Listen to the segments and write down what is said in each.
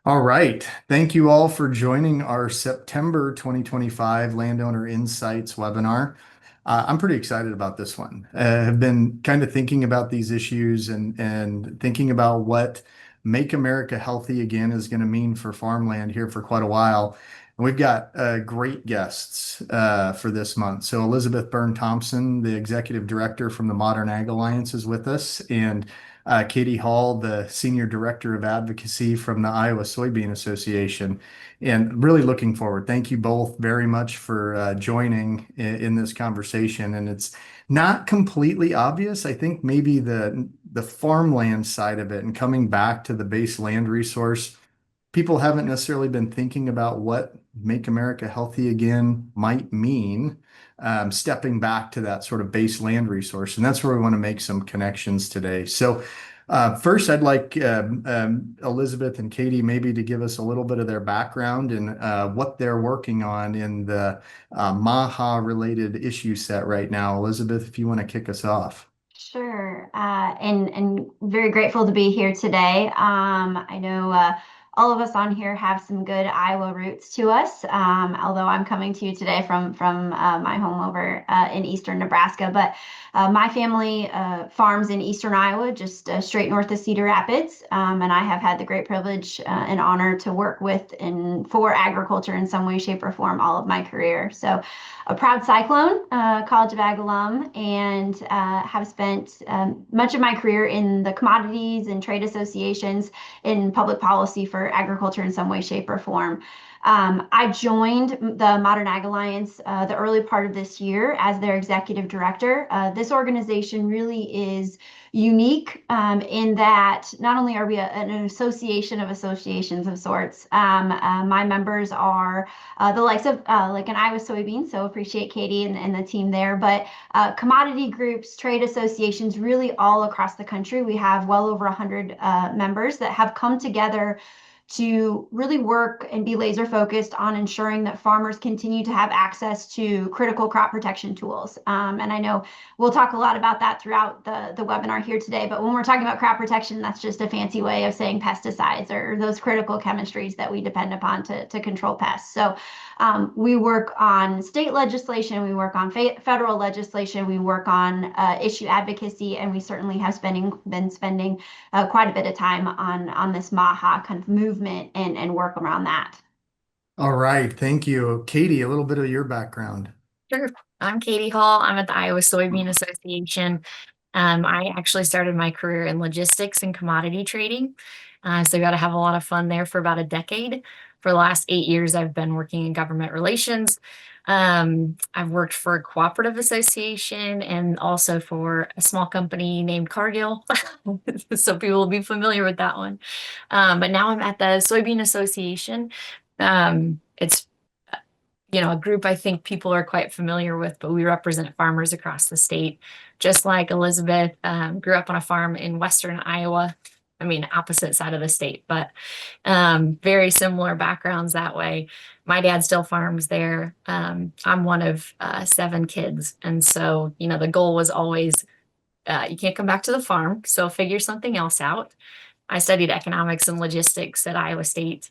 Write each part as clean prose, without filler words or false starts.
All right. Thank you all for joining our September 2025 Landowner Insights webinar. I'm pretty excited about this one. Have been kind of thinking about these issues and thinking about what Make America Healthy Again is going to mean for farmland here for quite a while. And we've got great guests for this month. So Elizabeth Burns-Thompson, the Executive Director from the Modern Ag Alliance, is with us, and Katie Hall, the Senior Director of Advocacy from the Iowa Soybean Association, and really looking forward. Thank you both very much for joining in this conversation. And it's not completely obvious. I think maybe the farmland side of it and coming back to the base land resource, people haven't necessarily been thinking about what Make America Healthy Again might mean, stepping back to that sort of base land resource. And that's where we want to make some connections today. So first, I'd like Elizabeth and Katie maybe to give us a little bit of their background and what they're working on in the MAHA related issue set right now. Elizabeth, if you want to kick us off. Sure, and very grateful to be here today. I know all of us on here have some good Iowa roots to us. Although I'm coming to you today from my home over in eastern Nebraska, but my family farms in eastern Iowa, just straight north of Cedar Rapids, and I have had the great privilege and honor to work with and for agriculture in some way, shape, or form all of my career. So a proud Cyclone College of Ag alum, and have spent much of my career in the commodities and trade associations in public policy for agriculture in some way, shape, or form. I joined the Modern Ag Alliance the early part of this year as their executive director. This organization really is unique in that not only are we an association of associations of sorts, my members are the likes of like an Iowa Soybean, so appreciate Katie and the team there, but commodity groups, trade associations, really all across the country. We have well over 100 members that have come together to really work and be laser focused on ensuring that farmers continue to have access to critical crop protection tools. And I know we'll talk a lot about that throughout the webinar here today, but when we're talking about crop protection, that's just a fancy way of saying pesticides or those critical chemistries that we depend upon to control pests. So we work on state legislation, we work on federal legislation, we work on issue advocacy, and we certainly have been spending quite a bit of time on this MAHA kind of movement and work around that. All right. Thank you. Katie, a little bit of your background. Sure. I'm Katie Hall. I'm at the Iowa Soybean Association. I actually started my career in logistics and commodity trading. So I got to have a lot of fun there for about a decade. For the last 8 years, I've been working in government relations. I've worked for a cooperative association and also for a small company named Cargill. So people will be familiar with that one. But now I'm at the Soybean Association. It's a group I think people are quite familiar with, but we represent farmers across the state. Just like Elizabeth, grew up on a farm in western Iowa. I mean, opposite side of the state, but very similar backgrounds that way. My dad still farms there. I'm one of 7 kids. And so, the goal was always, you can't come back to the farm, so figure something else out. I studied economics and logistics at Iowa State,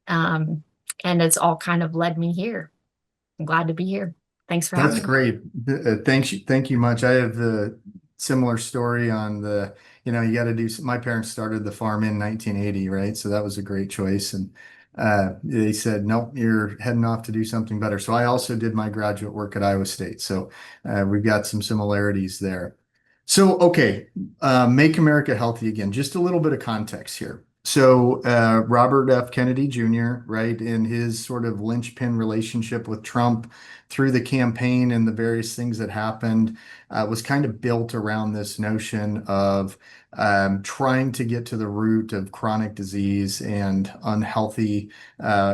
and it's all kind of led me here. I'm glad to be here. Thanks for having That's me. great. Thank you much. I have the similar story on you got to do, my parents started the farm in 1980, right? So that was a great choice. And they said, nope, you're heading off to do something better. So I also did my graduate work at Iowa State. So we've got some similarities there. So, okay, Make America Healthy Again, just a little bit of context here. So Robert F. Kennedy Jr., right, in his sort of linchpin relationship with Trump through the campaign and the various things that happened, was kind of built around this notion of trying to get to the root of chronic disease and unhealthy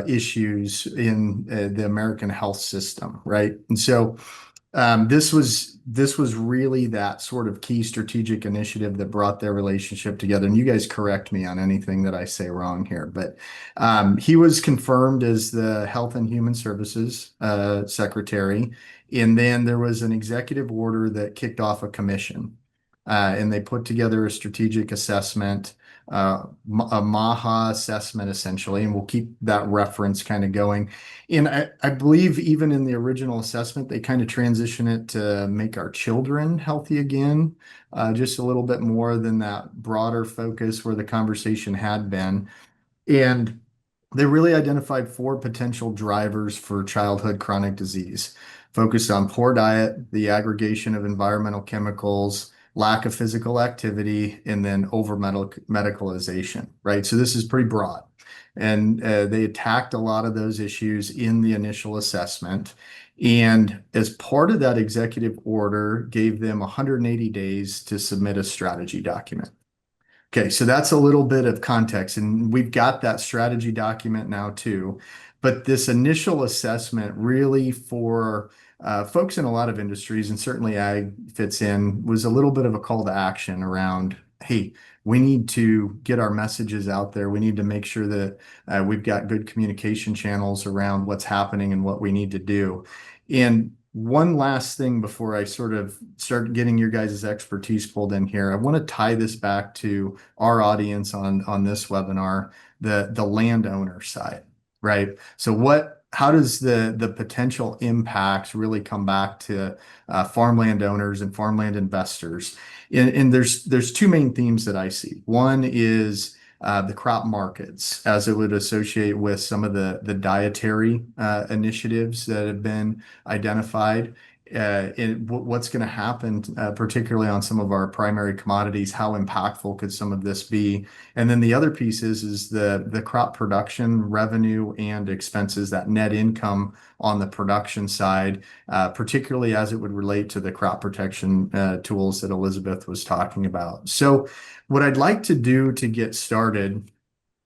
issues in the American health system, right? And so this was really that sort of key strategic initiative that brought their relationship together. And you guys correct me on anything that I say wrong here, but he was confirmed as the Health and Human Services Secretary. And then there was an executive order that kicked off a commission. And they put together a strategic assessment a MAHA assessment essentially, and we'll keep that reference kind of going. And I believe even in the original assessment, they kind of transition it to make our children healthy again, just a little bit more than that broader focus where the conversation had been. And they really identified four potential drivers for childhood chronic disease, focused on poor diet, the aggregation of environmental chemicals, lack of physical activity, and then over medicalization, right? So this is pretty broad. And they attacked a lot of those issues in the initial assessment. And as part of that executive order, gave them 180 days to submit a strategy document. Okay, so that's a little bit of context, and we've got that strategy document now too. But this initial assessment really for folks in a lot of industries, and certainly ag fits in, was a little bit of a call to action around, hey, we need to get our messages out there. We need to make sure that we've got good communication channels around what's happening and what we need to do. And one last thing before I sort of start getting your guys' expertise pulled in here, I want to tie this back to our audience on this webinar, the landowner side, right? So how does the potential impacts really come back to farmland owners and farmland investors? And there's two main themes that I see. One is the crop markets as it would associate with some of the dietary initiatives that have been identified. What's going to happen, particularly on some of our primary commodities, how impactful could some of this be? And then the other piece is the crop production revenue and expenses, that net income on the production side, particularly as it would relate to the crop protection tools that Elizabeth was talking about. So what I'd like to do to get started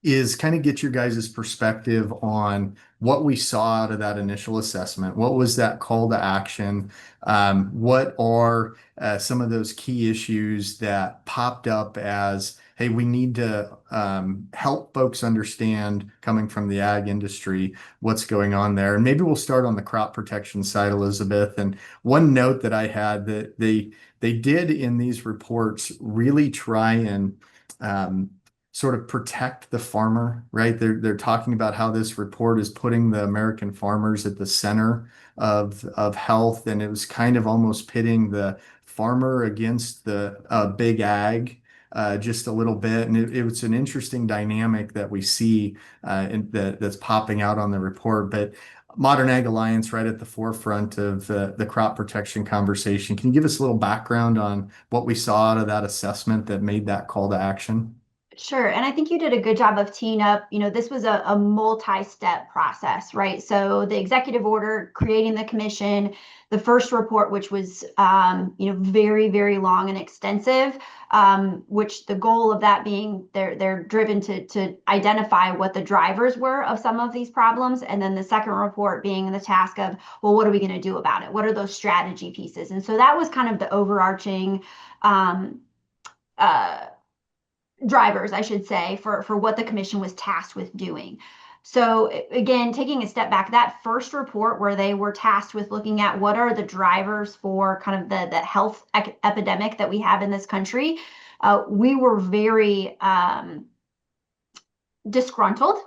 is kind of get your guys' perspective on what we saw out of that initial assessment. What was that call to action? What are some of those key issues that popped up as, hey, we need to help folks understand, coming from the ag industry, what's going on there? And maybe we'll start on the crop protection side, Elizabeth. And one note that I had that they did in these reports really try and sort of protect the farmer, right? They're talking about how this report is putting the American farmers at the center of health, and it was kind of almost pitting the farmer against the big ag just a little bit. And it was an interesting dynamic that we see that's popping out on the report. But Modern Ag Alliance right at the forefront of the crop protection conversation. Can you give us a little background on what we saw out of that assessment that made that call to action? Sure. And I think you did a good job of teeing up, this was a multi-step process, right? So the executive order, creating the commission, the first report, which was, very, very long and extensive, which the goal of that being they're driven to identify what the drivers were of some of these problems. And then the second report being the task of, well, what are we going to do about it? What are those strategy pieces? And so that was kind of the overarching, drivers, I should say, for what the commission was tasked with doing. So again, taking a step back, that first report where they were tasked with looking at what are the drivers for kind of the health epidemic that we have in this country, we were very disgruntled,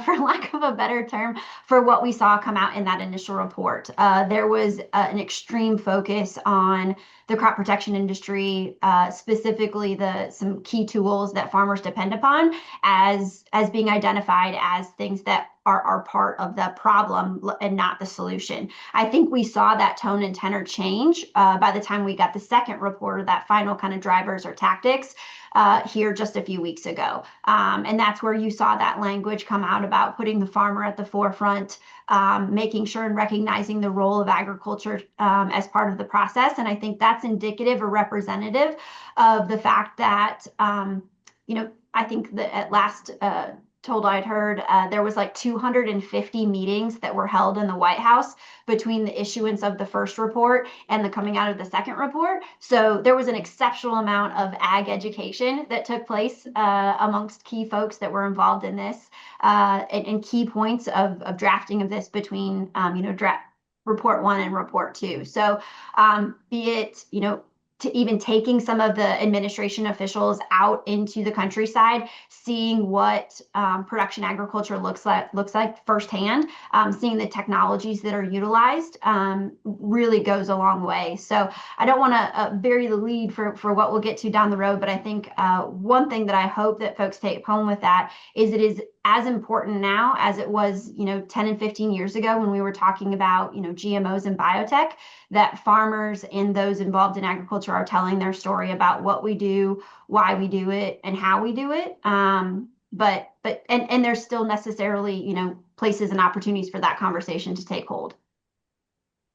for lack of a better term, for what we saw come out in that initial report. There was an extreme focus on the crop protection industry, specifically some key tools that farmers depend upon as being identified as things that are part of the problem and not the solution. I think we saw that tone and tenor change by the time we got the second report, or that final kind of drivers or tactics, here just a few weeks ago. And that's where you saw that language come out about putting the farmer at the forefront, making sure and recognizing the role of agriculture as part of the process. And I think that's indicative or representative of the fact that, I think that at last told I'd heard, there was like 250 meetings that were held in the White House between the issuance of the first report and the coming out of the second report. So there was an exceptional amount of ag education that took place amongst key folks that were involved in this, and key points of drafting of this between, report one and report two. So be it, to even taking some of the administration officials out into the countryside, seeing what production agriculture looks like firsthand, seeing the technologies that are utilized, really goes a long way. So I don't want to bury the lead for what we'll get to down the road, but I think one thing that I hope that folks take home with that is it is as important now as it was, 10 and 15 years ago when we were talking about, GMOs and biotech, that farmers and those involved in agriculture are telling their story about what we do, why we do it, and how we do it. But there's still necessarily, places and opportunities for that conversation to take hold.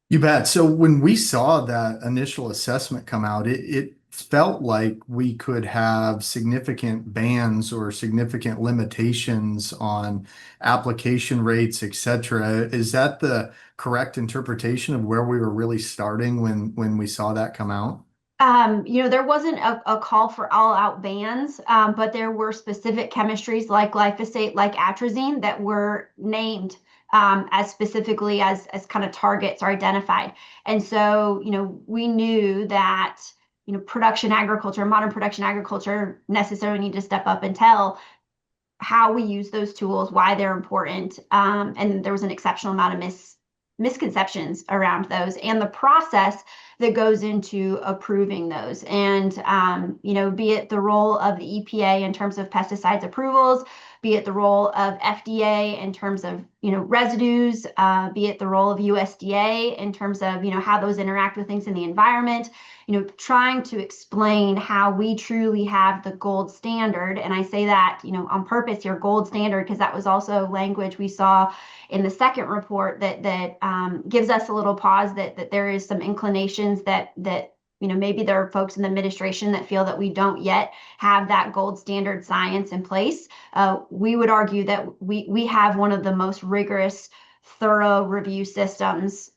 You bet. So when we saw that initial assessment come out, it felt like we could have significant bans or significant limitations on application rates, et cetera. Is that the correct interpretation of where we were really starting when we saw that come out? There wasn't a call for all-out bans, but there were specific chemistries like glyphosate, like atrazine, that were named as specifically as kind of targets are identified. And so, we knew that, production agriculture, modern production agriculture necessarily need to step up and tell how we use those tools, why they're important. And there was an exceptional amount of misconceptions around those and the process that goes into approving those. And, be it the role of the EPA in terms of pesticides approvals, be it the role of FDA in terms of, residues, be it the role of USDA in terms of, how those interact with things in the environment, trying to explain how we truly have the gold standard. And I say that, on purpose here, gold standard, because that was also language we saw in the second report that gives us a little pause that there is some inclinations that maybe there are folks in the administration that feel that we don't yet have that gold standard science in place. We would argue that we have one of the most rigorous, thorough review systems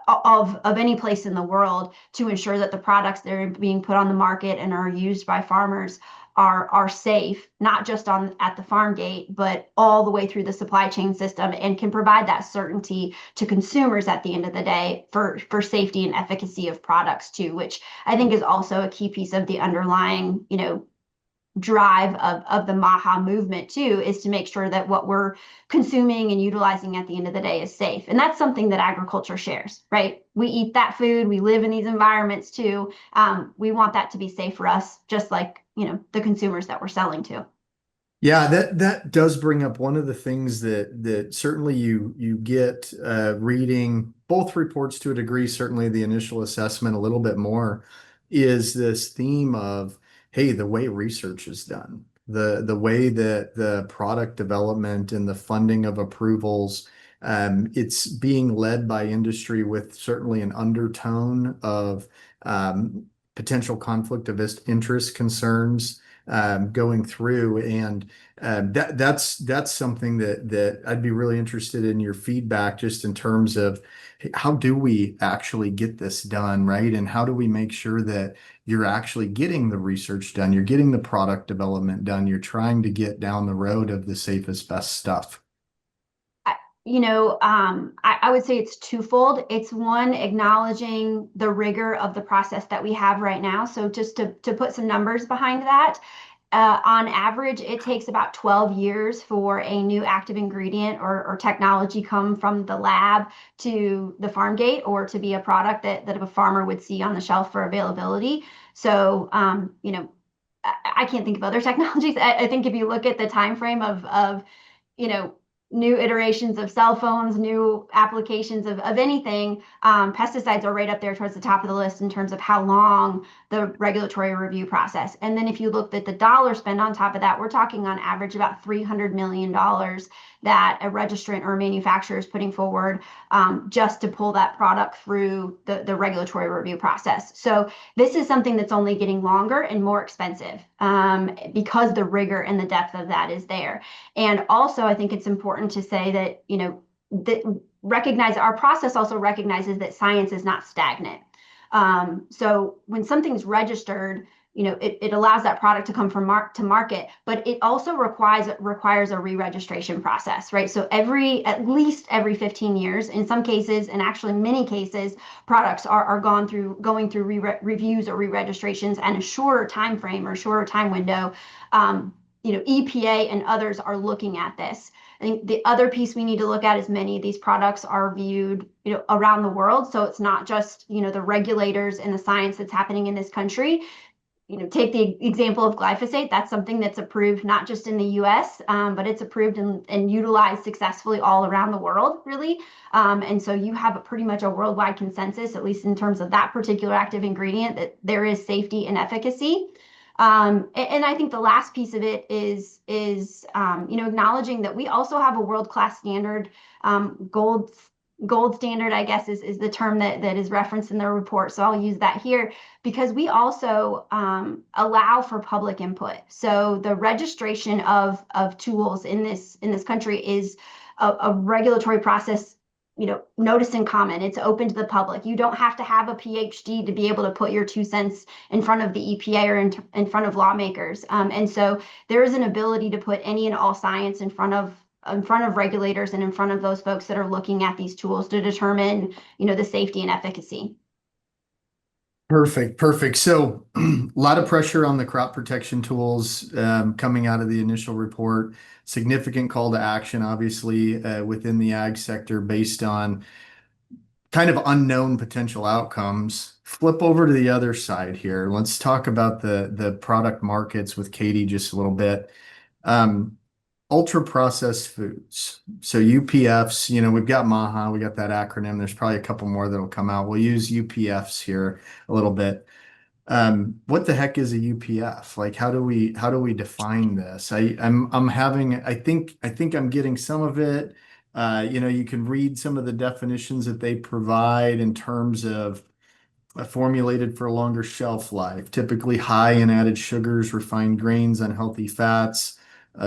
of any place in the world to ensure that the products that are being put on the market and are used by farmers are safe, not just at the farm gate, but all the way through the supply chain system, and can provide that certainty to consumers at the end of the day for safety and efficacy of products too, which I think is also a key piece of the underlying, drive of the MAHA movement too, is to make sure that what we're consuming and utilizing at the end of the day is safe. And that's something that agriculture shares, right? We eat that food, we live in these environments too. We want that to be safe for us, just like, the consumers that we're selling to. Yeah, that does bring up one of the things that certainly you get reading both reports to a degree, certainly the initial assessment a little bit more, is this theme of, hey, the way research is done, the way that the product development and the funding of approvals, it's being led by industry with certainly an undertone of potential conflict of interest concerns going through, and that's something that I'd be really interested in your feedback, just in terms of how do we actually get this done, right? And how do we make sure that you're actually getting the research done, you're getting the product development done, you're trying to get down the road of the safest, best stuff? I would say it's twofold. It's one, acknowledging the rigor of the process that we have right now. So just to put some numbers behind that, on average, it takes about 12 years for a new active ingredient or technology come from the lab to the farm gate, or to be a product that a farmer would see on the shelf for availability. So, I can't think of other technologies. I think if you look at the time frame of new iterations of cell phones, new applications of anything, pesticides are right up there towards the top of the list in terms of how long the regulatory review process. And then if you looked at the dollar spend on top of that, we're talking on average about $300 million that a registrant or a manufacturer is putting forward just to pull that product through the regulatory review process. So this is something that's only getting longer and more expensive because the rigor and the depth of that is there. And also, I think it's important to say that, our process also recognizes that science is not stagnant. So when something's registered, it allows that product to come from to market, but it also requires a re-registration process, right? So at least every 15 years, in some cases, and actually many cases, products are going through reviews or re-registrations, and a shorter time frame or shorter time window. EPA and others are looking at this. I think the other piece we need to look at is many of these products are viewed, around the world. So it's not just, the regulators and the science that's happening in this country. Take the example of glyphosate. That's something that's approved not just in the US, but it's approved and utilized successfully all around the world, really. And so you have pretty much a worldwide consensus, at least in terms of that particular active ingredient, that there is safety and efficacy. And I think the last piece of it is acknowledging that we also have a world-class standard. Gold standard, I guess, is the term that is referenced in the report. So I'll use that here, because we also allow for public input. So the registration of tools in this country is a regulatory process. Notice and comment. It's open to the public. You don't have to have a PhD to be able to put your 2 cents in front of the EPA or in front of lawmakers. And so there is an ability to put any and all science in front of regulators and in front of those folks that are looking at these tools to determine, the safety and efficacy. Perfect. So a lot of pressure on the crop protection tools coming out of the initial report. Significant call to action, obviously, within the ag sector based on kind of unknown potential outcomes. Flip over to the other side here. Let's talk about the product markets with Katie just a little bit. Ultra processed foods. So UPFs, we've got MAHA, we got that acronym. There's probably a couple more that'll come out. We'll use UPFs here a little bit. What the heck is a UPF? Like, how do we define this? I think I'm getting some of it. You can read some of the definitions that they provide in terms of formulated for a longer shelf life, typically high in added sugars, refined grains, unhealthy fats.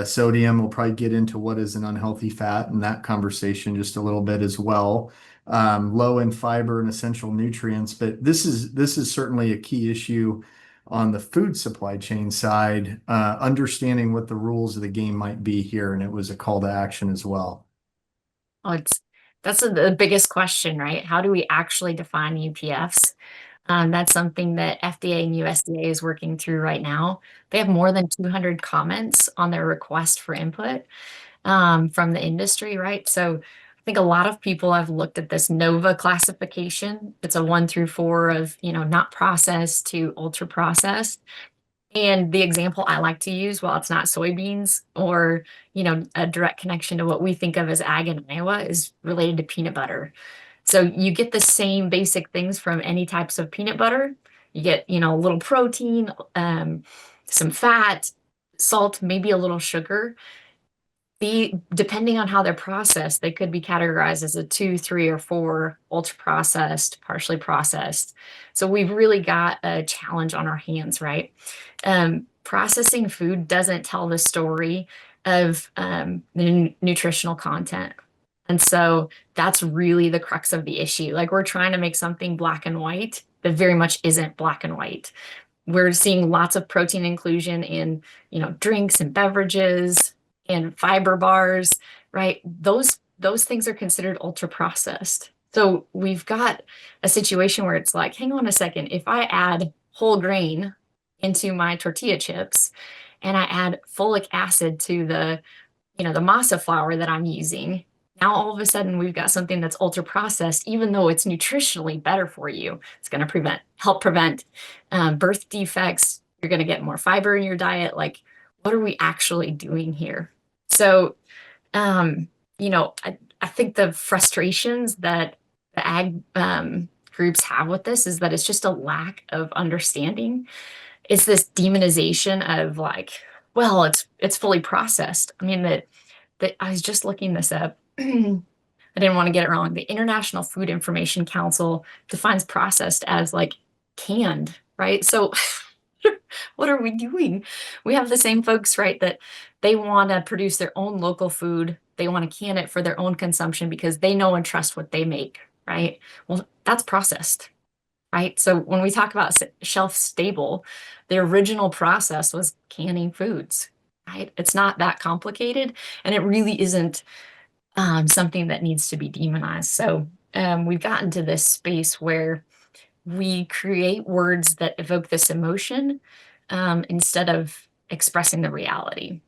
Sodium, we'll probably get into what is an unhealthy fat in that conversation just a little bit as well. Low in fiber and essential nutrients, but this is certainly a key issue on the food supply chain side, understanding what the rules of the game might be here, and it was a call to action as well. Oh, that's the biggest question, right? How do we actually define UPFs? That's something that FDA and USDA is working through right now. They have more than 200 comments on their request for input from the industry, right? So I think a lot of people have looked at this NOVA classification. It's a 1 through 4 of, not processed to ultra processed. And the example I like to use, while it's not soybeans or, a direct connection to what we think of as ag in Iowa, is related to peanut butter. So you get the same basic things from any types of peanut butter. You get, a little protein, some fat, salt, maybe a little sugar. Depending on how they're processed, they could be categorized as a 2, 3, or 4 ultra processed, partially processed. So we've really got a challenge on our hands, right? Processing food doesn't tell the story of the nutritional content. And so that's really the crux of the issue. Like, we're trying to make something black and white that very much isn't black and white. We're seeing lots of protein inclusion in, drinks and beverages and fiber bars, right? Those things are considered ultra processed. So we've got a situation where it's like, hang on a second, if I add whole grain into my tortilla chips and I add folic acid to the masa flour that I'm using, now all of a sudden we've got something that's ultra processed, even though it's nutritionally better for you. It's going to help prevent birth defects. You're going to get more fiber in your diet. Like, what are we actually doing here? So, I think the frustrations that the ag groups have with this is that it's just a lack of understanding. It's this demonization of like, well, it's fully processed. I mean, that I was just looking this up. I didn't want to get it wrong. The International Food Information Council defines processed as like canned, right? So what are we doing? We have the same folks, right, that they want to produce their own local food. They want to can it for their own consumption because they know and trust what they make, right? Well, that's processed. right? So when we talk about shelf stable, the original process was canning foods, right? It's not that complicated, and it really isn't something that needs to be demonized. So we've gotten to this space where we create words that evoke this emotion instead of expressing the reality.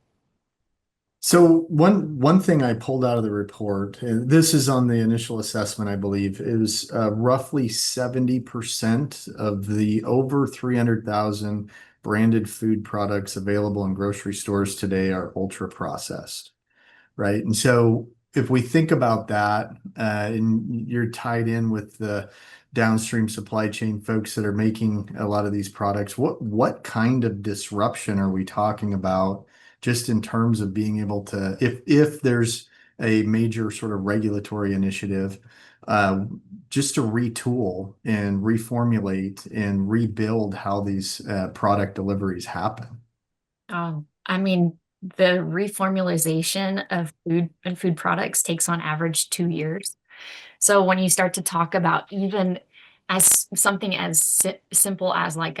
So one thing I pulled out of the report, and this is on the initial assessment, I believe, is roughly 70% of the over 300,000 branded food products available in grocery stores today are ultra processed, right? And so if we think about that, and you're tied in with the downstream supply chain folks that are making a lot of these products, what kind of disruption are we talking about just in terms of being able to, if there's a major sort of regulatory initiative, just to retool and reformulate and rebuild how these product deliveries happen? Oh, I mean, the reformulation of food and food products takes on average 2 years. So when you start to talk about even as something as simple as like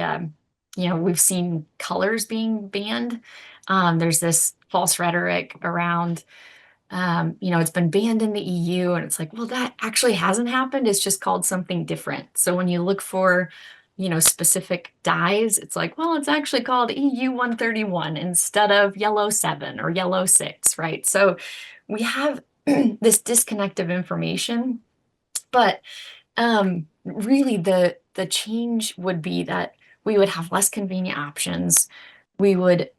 we've seen colors being banned. There's this false rhetoric around it's been banned in the EU, and it's like, well, that actually hasn't happened. It's just called something different. So when you look for, specific dyes, it's like, well, it's actually called EU 131 instead of yellow 7 or yellow 6, right? So we have this disconnect of information, but really the change would be that we would have less convenient options. We would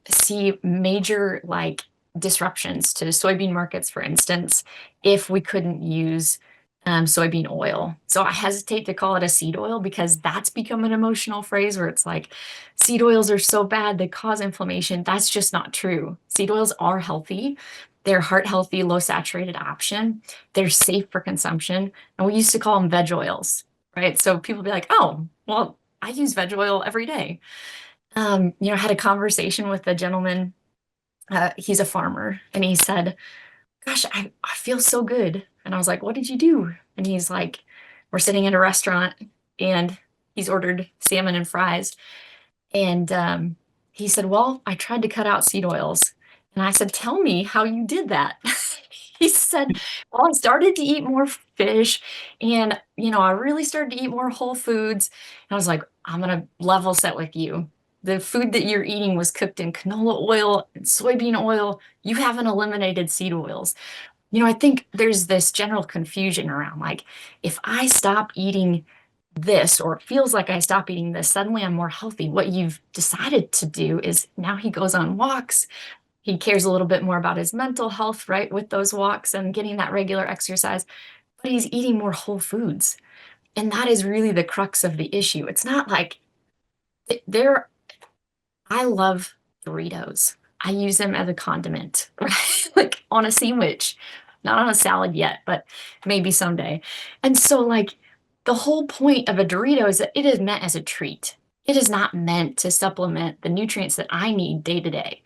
see major like disruptions to soybean markets, for instance, if we couldn't use soybean oil. So I hesitate to call it a seed oil because that's become an emotional phrase where it's like seed oils are so bad, they cause inflammation. That's just not true. Seed oils are healthy. They're heart healthy, low saturated option. They're safe for consumption. And we used to call them veg oils, right? So people be like, oh, well, I use veg oil every day. I had a conversation with a gentleman. He's a farmer, and he said, gosh, I feel so good. And I was like, what did you do? And he's like, we're sitting in a restaurant, and he's ordered salmon and fries. And he said, well, I tried to cut out seed oils. And I said, tell me how you did that. He said, well, I started to eat more fish, and, I really started to eat more whole foods. And I was like, I'm going to level set with you. The food that you're eating was cooked in canola oil and soybean oil. You haven't eliminated seed oils. I think there's this general confusion around like, if I stop eating this, or it feels like I stop eating this, suddenly I'm more healthy. What you've decided to do is now he goes on walks. He cares a little bit more about his mental health, right, with those walks and getting that regular exercise, but he's eating more whole foods. And that is really the crux of the issue. It's not like there, I love Doritos. I use them as a condiment, right? Like on a sandwich, not on a salad yet, but maybe someday. And so, like, the whole point of a Dorito is that it is meant as a treat. It is not meant to supplement the nutrients that I need day to day.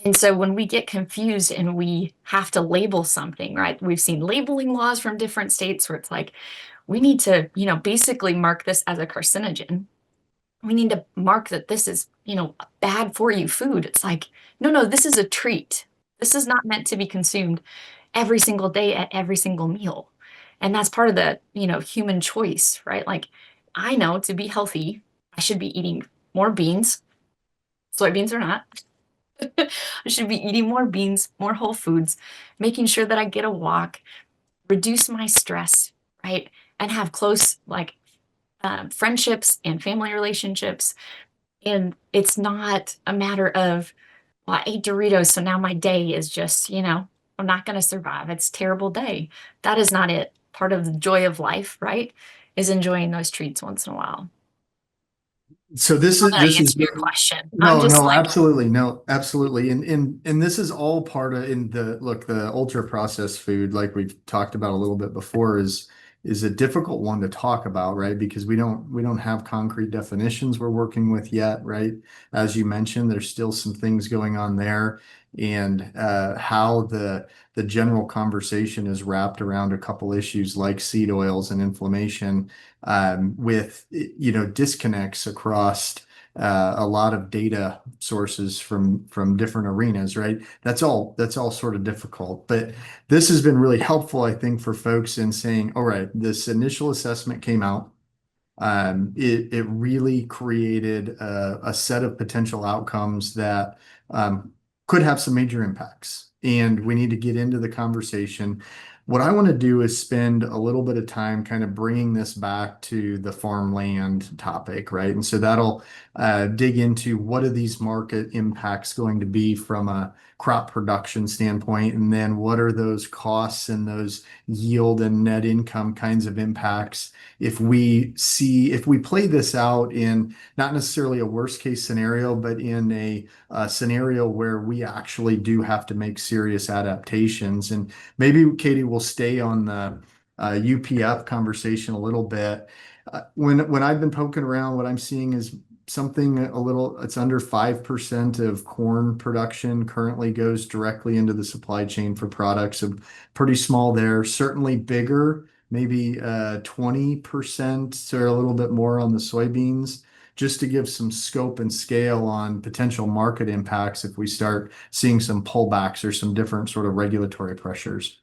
And so when we get confused and we have to label something, right? We've seen labeling laws from different states where it's like, we need to, basically mark this as a carcinogen. We need to mark that this is, bad for you food. It's like, no, this is a treat. This is not meant to be consumed every single day at every single meal. And that's part of the, human choice, right? Like, I know to be healthy, I should be eating more beans, soybeans or not. I should be eating more beans, more whole foods, making sure that I get a walk, reduce my stress, right? And have close, like, friendships and family relationships. And it's not a matter of, well, I ate Doritos, so now my day is just, I'm not going to survive. It's a terrible day. That is not it. Part of the joy of life, right, is enjoying those treats once in a while. So this I'm is gonna this is answer your question. I'm no, just no, like, absolutely, no, absolutely, and this is all part of in the look, the ultra processed food, like we've talked about a little bit before, is is a difficult one to talk about, right? Because we don't have concrete definitions we're working with yet, right? As you mentioned, there's still some things going on there, and how the general conversation is wrapped around a couple issues like seed oils and inflammation, with disconnects across a lot of data sources from different arenas, right? That's all sort of difficult, but this has been really helpful, I think, for folks in saying, all right, this initial assessment came out. It really created a set of potential outcomes that could have some major impacts, and we need to get into the conversation. What I want to do is spend a little bit of time kind of bringing this back to the farmland topic, right? And so that'll dig into what are these market impacts going to be from a crop production standpoint, and then what are those costs and those yield and net income kinds of impacts if we play this out in not necessarily a worst case scenario, but in a scenario where we actually do have to make serious adaptations. And maybe Katie will stay on the UPF conversation a little bit. When I've been poking around, what I'm seeing is something it's under 5% of corn production currently goes directly into the supply chain for products. So pretty small there, certainly bigger, maybe 20% or a little bit more on the soybeans, just to give some scope and scale on potential market impacts if we start seeing some pullbacks or some different sort of regulatory pressures.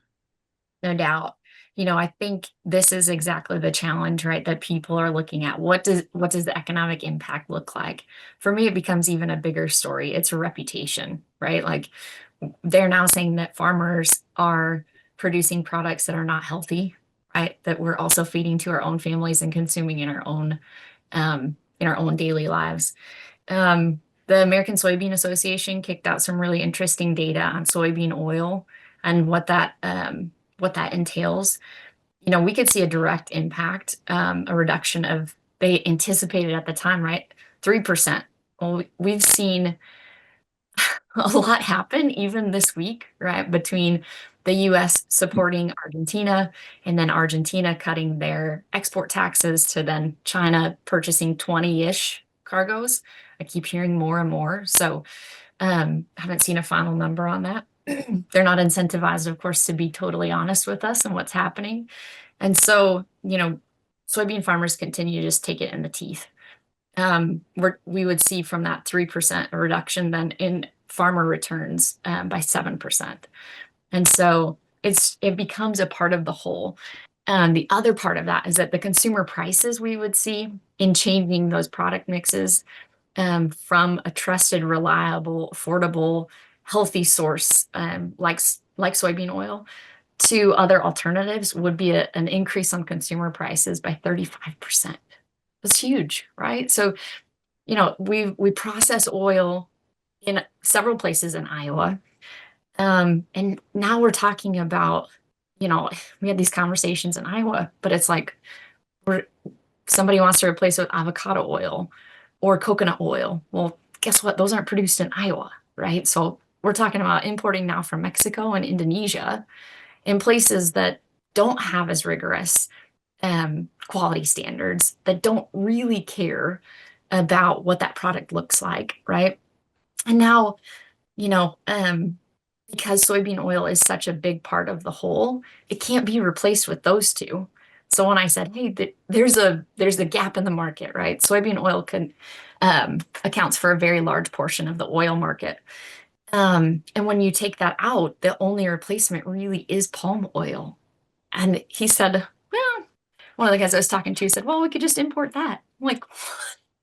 No doubt. I think this is exactly the challenge, right? That people are looking at. What does the economic impact look like? For me, it becomes even a bigger story. It's a reputation, right? Like they're now saying that farmers are producing products that are not healthy, right? That we're also feeding to our own families and consuming in our own daily lives. The American Soybean Association kicked out some really interesting data on soybean oil and what that entails. We could see a direct impact, a reduction of, they anticipated at the time, right? 3%. Well, we've seen a lot happen even this week, right? Between the US supporting Argentina and then Argentina cutting their export taxes to then China purchasing 20-ish cargoes. I keep hearing more and more. So haven't seen a final number on that. They're not incentivized, of course, to be totally honest with us and what's happening. And so, soybean farmers continue to just take it in the teeth. We would see from that 3% reduction then in farmer returns by 7%. And so it becomes a part of the whole. The other part of that is that the consumer prices we would see in changing those product mixes from a trusted, reliable, affordable, healthy source like soybean oil to other alternatives would be an increase on consumer prices by 35%. That's huge, right? So, we process oil in several places in Iowa. And now we're talking about, we had these conversations in Iowa, but it's like somebody wants to replace it with avocado oil or coconut oil. Well, guess what? Those aren't produced in Iowa, right? So we're talking about importing now from Mexico and Indonesia in places that don't have as rigorous quality standards, that don't really care about what that product looks like, right? And now, because soybean oil is such a big part of the whole, it can't be replaced with those two. So when I said, hey, there's a gap in the market, right? Soybean oil accounts for a very large portion of the oil market. And when you take that out, the only replacement really is palm oil. And he said, well, one of the guys I was talking to said, well, we could just import that. I'm like,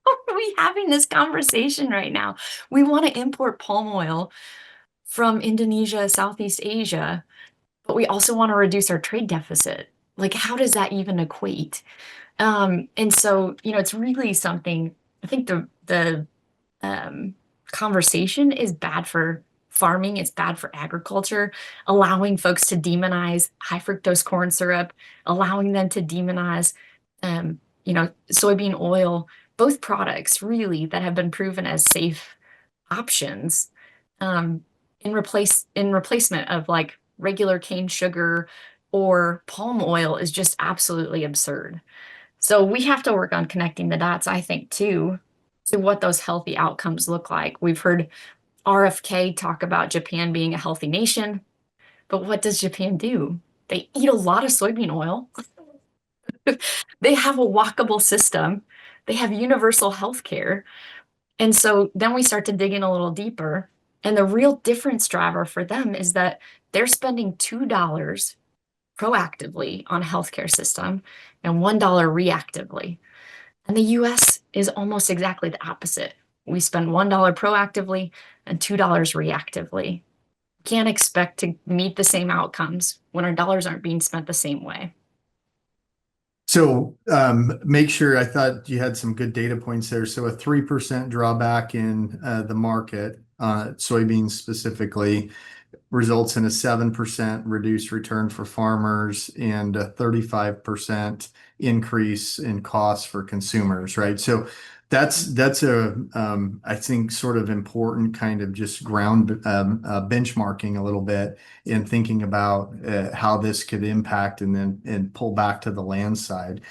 why are we having this conversation right now? We want to import palm oil from Indonesia, Southeast Asia, but we also want to reduce our trade deficit. Like, how does that even equate? And so, it's really something. I think the conversation is bad for farming. It's bad for agriculture, allowing folks to demonize high fructose corn syrup, allowing them to demonize, soybean oil, both products really that have been proven as safe options, in replacement of like regular cane sugar or palm oil is just absolutely absurd. So we have to work on connecting the dots, I think, too, to what those healthy outcomes look like. We've heard RFK talk about Japan being a healthy nation, but what does Japan do? They eat a lot of soybean oil. They have a walkable system. They have universal health care. And so then we start to dig in a little deeper. And the real difference driver for them is that they're spending $2 proactively on a healthcare system and $1 reactively. And the US is almost exactly the opposite. We spend $1 proactively and $2 reactively. Can't expect to meet the same outcomes when our dollars aren't being spent the same way. So make sure, I thought you had some good data points there. So a 3% drawback in the market, soybeans specifically, results in a 7% reduced return for farmers and a 35% increase in costs for consumers, right? So that's a I think sort of important kind of just ground benchmarking a little bit in thinking about how this could impact and pull back to the land side.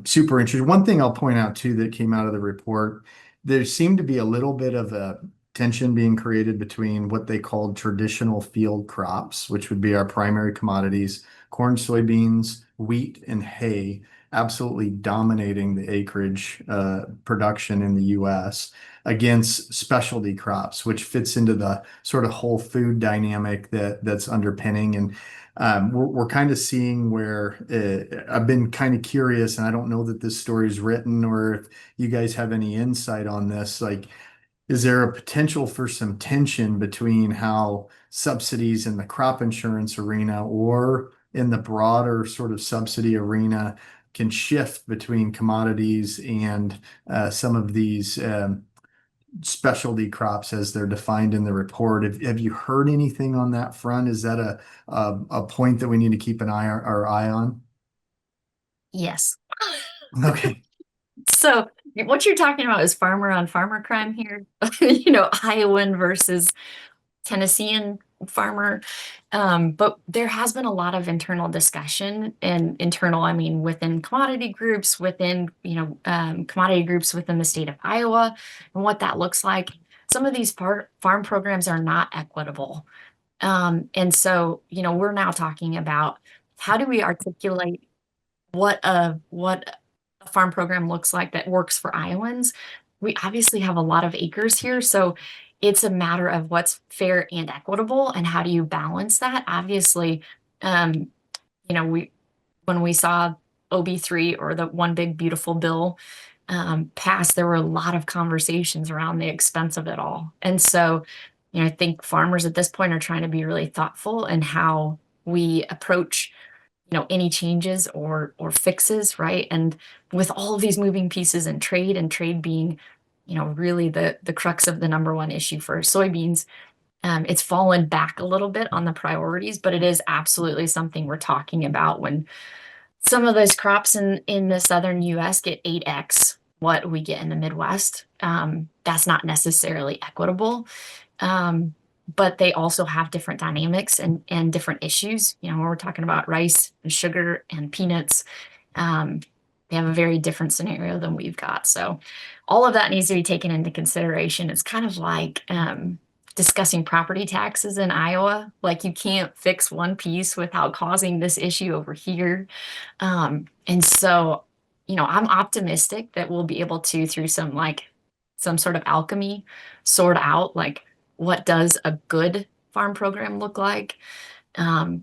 Super interesting. One thing I'll point out too that came out of the report, there seemed to be a little bit of a tension being created between what they called traditional field crops, which would be our primary commodities, corn, soybeans, wheat, and hay, absolutely dominating the acreage production in the US, against specialty crops, which fits into the sort of whole food dynamic that's underpinning. And we're kind of seeing where I've been kind of curious, and I don't know that this story is written or if you guys have any insight on this, like, is there a potential for some tension between how subsidies in the crop insurance arena or in the broader sort of subsidy arena can shift between commodities and some of these specialty crops as they're defined in the report? Have you heard anything on that front? Is that a point that we need to keep our eye on? Yes. Okay. So what you're talking about is farmer on farmer crime here, Iowan versus Tennessean farmer. But there has been a lot of internal discussion, and internal, I mean, within commodity groups, within, commodity groups within the state of Iowa, and what that looks like. Some of these farm programs are not equitable. And so, we're now talking about how do we articulate what a farm program looks like that works for Iowans. We obviously have a lot of acres here, so it's a matter of what's fair and equitable, and how do you balance that? Obviously, when we saw OB3, or the One Big Beautiful Bill, pass, there were a lot of conversations around the expense of it all. And so, I think farmers at this point are trying to be really thoughtful in how we approach any changes or fixes, right? And with all of these moving pieces in trade, and trade being, really the crux of the number one issue for soybeans, it's fallen back a little bit on the priorities, but it is absolutely something we're talking about. When some of those crops in the southern US get 8x what we get in the Midwest, that's not necessarily equitable. But they also have different dynamics and different issues. When we're talking about rice and sugar and peanuts, they have a very different scenario than we've got. So all of that needs to be taken into consideration. It's kind of like discussing property taxes in Iowa. Like, you can't fix one piece without causing this issue over here. And so, I'm optimistic that we'll be able to, through some sort of alchemy, sort out like what does a good farm program look like,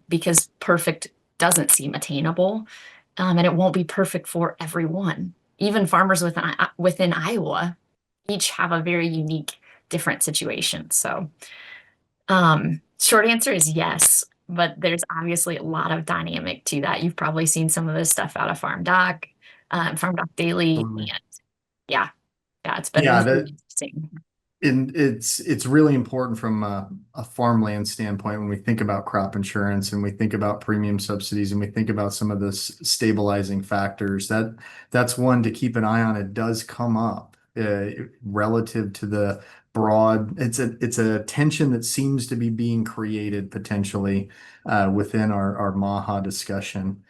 because perfect doesn't seem attainable, and it won't be perfect for everyone. Even farmers within Iowa each have a very unique, different situation. So short answer is yes, but there's obviously a lot of dynamic to that. You've probably seen some of this stuff out of Farm Doc Daily. Totally. And yeah, it's been Yeah, really interesting. and it's really important from a farmland standpoint when we think about crop insurance and we think about premium subsidies and we think about some of the stabilizing factors. That's one to keep an eye on. It does come up relative to the broad. It's a tension that seems to be being created potentially within our MAHA discussion.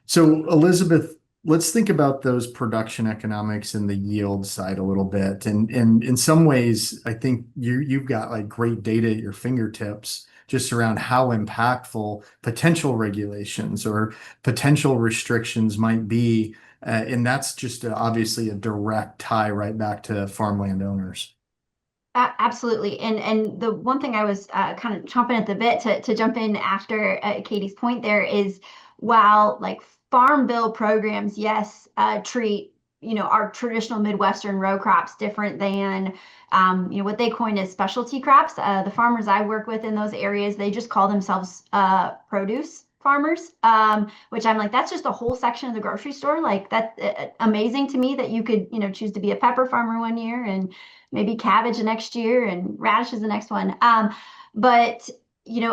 So Elizabeth, let's think about those production economics and the yield side a little bit. And in some ways, I think you've got like great data at your fingertips just around how impactful potential regulations or potential restrictions might be. And that's just obviously a direct tie right back to farmland owners. Absolutely. And the one thing I was kind of chomping at the bit to jump in after Katie's point there is, while like farm bill programs, yes, treat, our traditional Midwestern row crops different than, what they coined as specialty crops. The farmers I work with in those areas, they just call themselves produce farmers, which I'm like, that's just a whole section of the grocery store. Like that's amazing to me that you could, choose to be a pepper farmer one year and maybe cabbage the next year and radishes the next one. But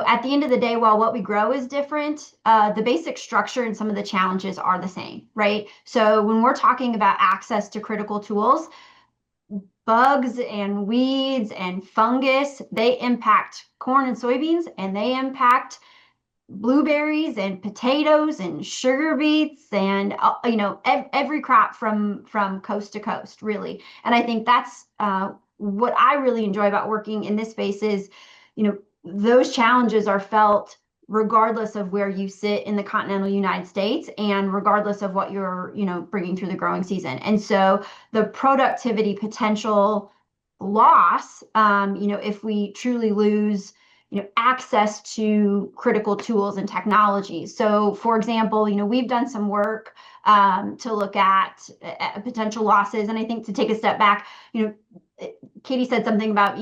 at the end of the day, while what we grow is different, the basic structure and some of the challenges are the same, right? So when we're talking about access to critical tools, bugs and weeds and fungus, they impact corn and soybeans, and they impact blueberries and potatoes and sugar beets and every crop from coast to coast, really. And I think that's what I really enjoy about working in this space is, those challenges are felt regardless of where you sit in the continental United States and regardless of what you're bringing through the growing season. And so the productivity potential loss, if we truly lose access to critical tools and technologies. So, for example, we've done some work to look at potential losses. And I think to take a step back, Katie said something about,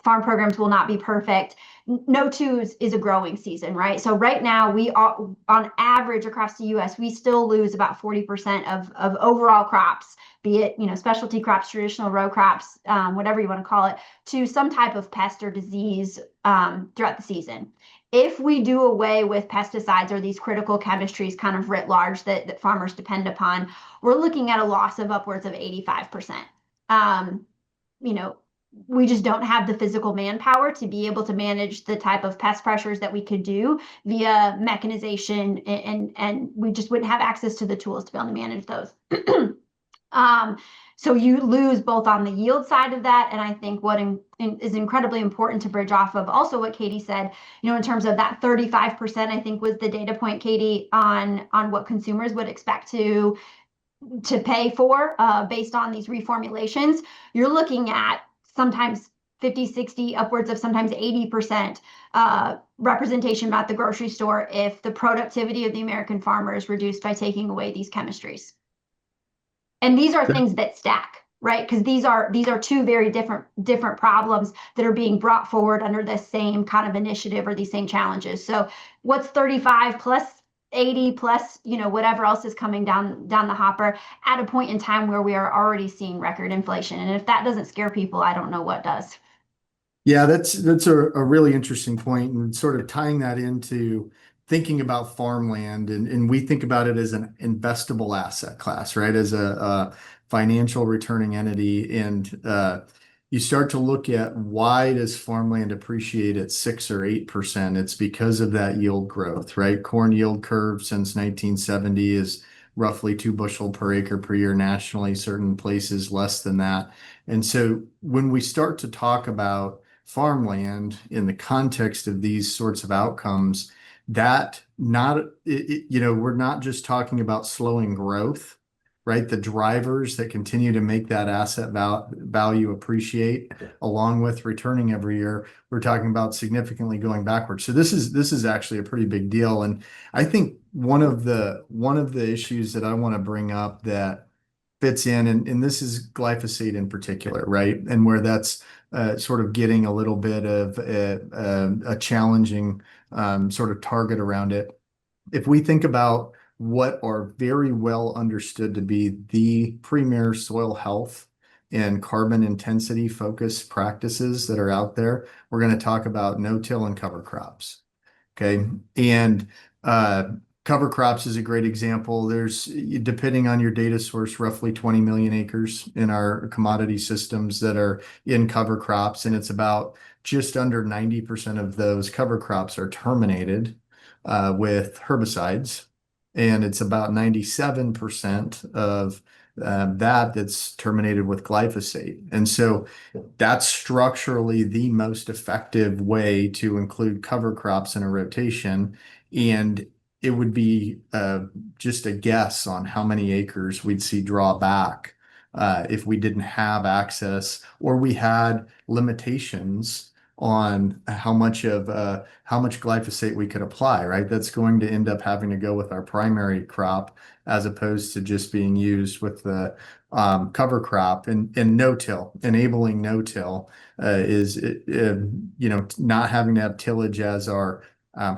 farm programs will not be perfect. No two is a growing season, right? So right now we are on average across the US, we still lose about 40% of overall crops, be it, specialty crops, traditional row crops, whatever you want to call it, to some type of pest or disease throughout the season. If we do away with pesticides or these critical chemistries kind of writ large that farmers depend upon, we're looking at a loss of upwards of 85%. We just don't have the physical manpower to be able to manage the type of pest pressures that we could do via mechanization, and we just wouldn't have access to the tools to be able to manage those. So you lose both on the yield side of that, and I think what is incredibly important to bridge off of also what Katie said, in terms of that 35%, I think was the data point, Katie, on what consumers would expect to pay for based on these reformulations. You're looking at sometimes 50, 60, upwards of sometimes 80% representation at the grocery store if the productivity of the American farmer is reduced by taking away these chemistries. And these are things that stack, right? Because these are two very different problems that are being brought forward under this same kind of initiative or these same challenges. So what's 35 plus 80 plus, whatever else is coming down the hopper at a point in time where we are already seeing record inflation. And if that doesn't scare people, I don't know what does. Yeah, that's a really interesting point, and sort of tying that into thinking about farmland, and we think about it as an investable asset class, right? As a financial returning entity. And you start to look at, why does farmland appreciate at 6 or 8%? It's because of that yield growth, right? Corn yield curve since 1970 is roughly 2 bushel per acre per year nationally, certain places less than that. And so when we start to talk about farmland in the context of these sorts of outcomes, we're not just talking about slowing growth, right? The drivers that continue to make that asset value appreciate, along with returning every year, we're talking about significantly going backwards. So this is actually a pretty big deal. And I think one of the issues that I want to bring up that fits in, and this is glyphosate in particular, right? And where that's sort of getting a little bit of a challenging sort of target around it. If we think about what are very well understood to be the premier soil health and carbon intensity focused practices that are out there, we're going to talk about no-till and cover crops. Okay. And Cover crops is a great example. There's, depending on your data source, roughly 20 million acres in our commodity systems that are in cover crops, and it's about just under 90% of those cover crops are terminated with herbicides, and it's about 97% of that's terminated with glyphosate. And so that's structurally the most effective way to include cover crops in a rotation. And it would be just a guess on how many acres we'd see draw back if we didn't have access or we had limitations on how much glyphosate we could apply, right? That's going to end up having to go with our primary crop as opposed to just being used with the cover crop and no-till. Enabling no-till is not having to have tillage as our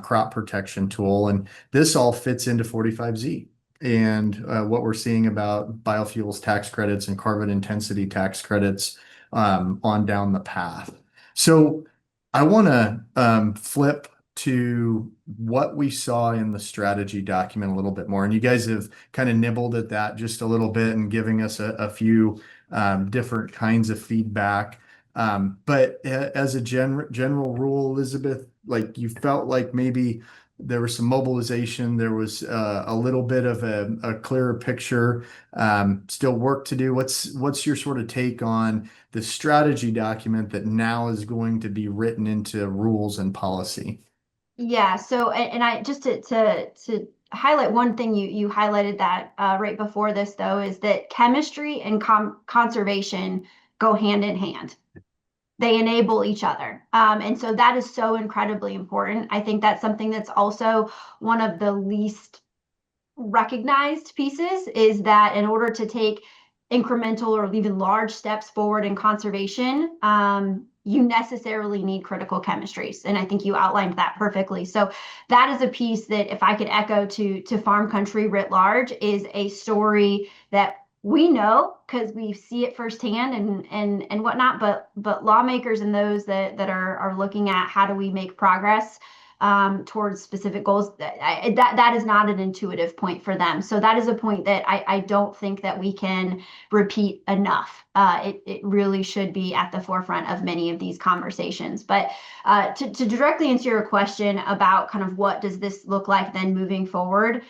crop protection tool. And this all fits into 45Z. And what we're seeing about biofuels tax credits and carbon intensity tax credits on down the path. So I want to flip to what we saw in the strategy document a little bit more. And you guys have kind of nibbled at that just a little bit and giving us a few different kinds of feedback. But as a general rule, Elizabeth, like you felt like maybe there was some mobilization, there was a little bit of a clearer picture, still work to do. What's your sort of take on the strategy document that now is going to be written into rules and policy? Yeah, so and I just to highlight one thing you highlighted that right before this though is that chemistry and conservation go hand in hand. They enable each other. And so that is so incredibly important. I think that's something that's also one of the least recognized pieces is that in order to take incremental or even large steps forward in conservation, you necessarily need critical chemistries. And I think you outlined that perfectly. So that is a piece that if I could echo to farm country writ large is a story that we know because we see it firsthand and whatnot, but lawmakers and those that are looking at how do we make progress towards specific goals, that is not an intuitive point for them. So that is a point that I don't think that we can repeat enough. It really should be at the forefront of many of these conversations. But to directly answer your question about kind of what does this look like then moving forward,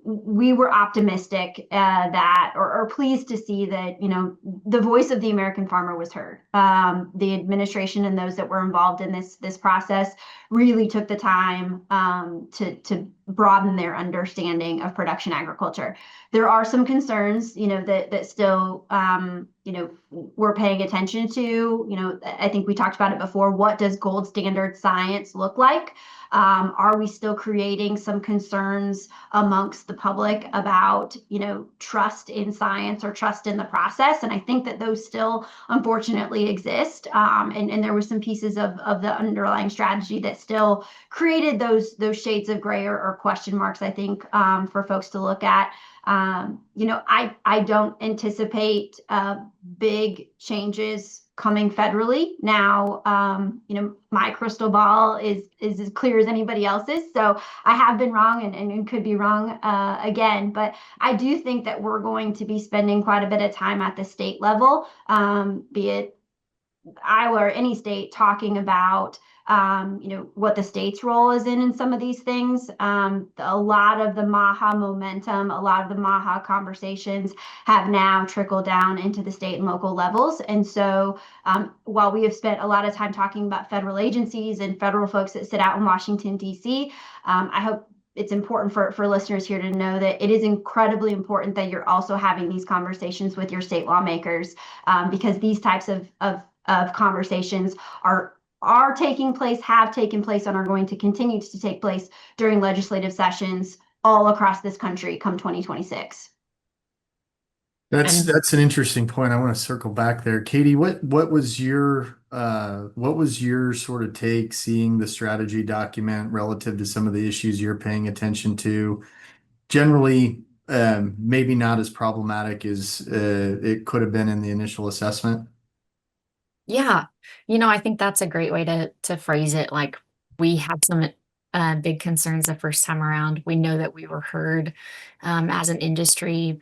we were optimistic that or pleased to see that, the voice of the American farmer was heard. The administration and those that were involved in this process really took the time to broaden their understanding of production agriculture. There are some concerns, that still, we're paying attention to. I think we talked about it before. What does gold standard science look like? Are we still creating some concerns amongst the public about, trust in science or trust in the process? And I think that those still unfortunately exist. And there were some pieces of the underlying strategy that still created those shades of gray or question marks, I think, for folks to look at. I don't anticipate big changes coming federally. Now, my crystal ball is as clear as anybody else's. So I have been wrong and could be wrong again. But I do think that we're going to be spending quite a bit of time at the state level, be it Iowa or any state, talking about what the state's role is in some of these things. A lot of the MAHA momentum, a lot of the MAHA conversations have now trickled down into the state and local levels. And so while we have spent a lot of time talking about federal agencies and federal folks that sit out in Washington, D.C., I hope it's important for listeners here to know that it is incredibly important that you're also having these conversations with your state lawmakers, because these types of conversations are taking place, have taken place, and are going to continue to take place during legislative sessions all across this country come 2026. That's an interesting point. I want to circle back there. Katie, what was your sort of take seeing the strategy document relative to some of the issues you're paying attention to? Generally, maybe not as problematic as it could have been in the initial assessment. Yeah, I think that's a great way to phrase it. Like we had some big concerns the first time around. We know that we were heard as an industry.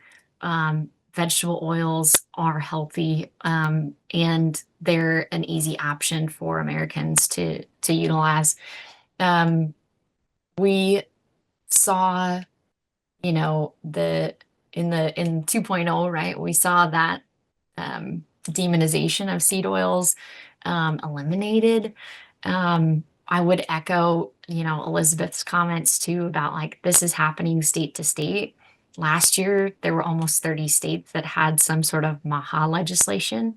Vegetable oils are healthy, and they're an easy option for Americans to utilize. We saw, in 2.0, right? We saw that demonization of seed oils eliminated. I would echo, Elizabeth's comments too about like this is happening state to state. Last year, there were almost 30 states that had some sort of MAHA legislation.